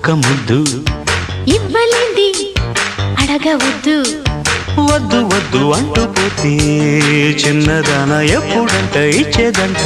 ఒక్క ముద్దు ఇవ్వలేంది అడగవద్దు వద్దు వద్దు అంటూ పోతే చిన్నదాన ఎప్పుడంట ఇచ్చేదంట